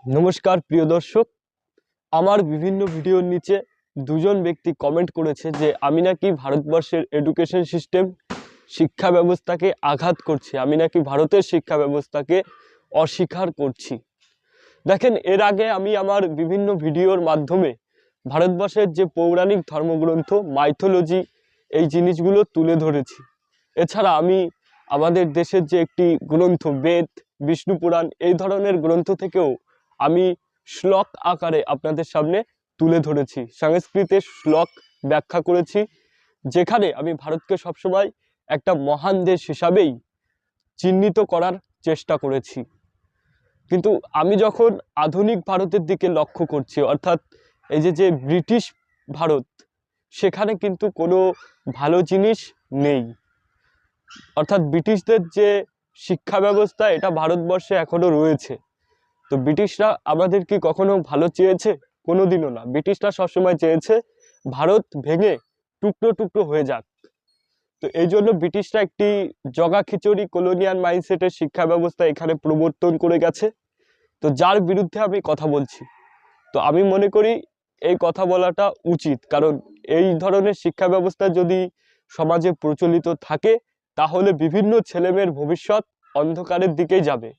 নমস্কার প্রিয় দর্শক, আমার বিভিন্ন ভিডিওর নিচে দুজন ব্যক্তি কমেন্ট করেছে যে আমি নাকি ভারতবর্ষের এডুকেশন সিস্টেম শিক্ষা ব্যবস্থাকে আঘাত করছি, আমি নাকি ভারতের শিক্ষা ব্যবস্থাকে অস্বীকার করছি। দেখেন, এর আগে আমি আমার বিভিন্ন ভিডিওর মাধ্যমে ভারতবর্ষের যে পৌরাণিক ধর্মগ্রন্থ, মাইথোলজি, এই জিনিসগুলো তুলে ধরেছি। এছাড়া আমি আমাদের দেশের যে একটি গ্রন্থ বেদ, বিষ্ণু পুরাণ, এই ধরনের গ্রন্থ থেকেও আমি শ্লোক আকারে আপনাদের সামনে তুলে ধরেছি, সংস্কৃতে শ্লোক ব্যাখ্যা করেছি, যেখানে আমি ভারতকে সবসময় একটা মহান দেশ হিসাবেই চিহ্নিত করার চেষ্টা করেছি। কিন্তু আমি যখন আধুনিক ভারতের দিকে লক্ষ্য করছি, অর্থাৎ এই যে ব্রিটিশ ভারত, সেখানে কিন্তু কোনো ভালো জিনিস নেই। অর্থাৎ ব্রিটিশদের যে শিক্ষা ব্যবস্থা, এটা ভারতবর্ষে এখনো রয়েছে। তো ব্রিটিশরা আমাদের কি কখনো ভালো চেয়েছে? কোনোদিনও না। ব্রিটিশরা সবসময় চেয়েছে ভারত ভেঙে টুকরো টুকরো হয়ে যাক। তো এই জন্য ব্রিটিশরা একটি জগা খিচুড়ি কলোনিয়াল মাইন্ডসেটের শিক্ষা ব্যবস্থা এখানে প্রবর্তন করে গেছে, তো যার বিরুদ্ধে আমি কথা বলছি। তো আমি মনে করি এই কথা বলাটা উচিত, কারণ এই ধরনের শিক্ষা ব্যবস্থা যদি সমাজে প্রচলিত থাকে, তাহলে বিভিন্ন ছেলেমেয়ের ভবিষ্যৎ অন্ধকারের দিকেই যাবে।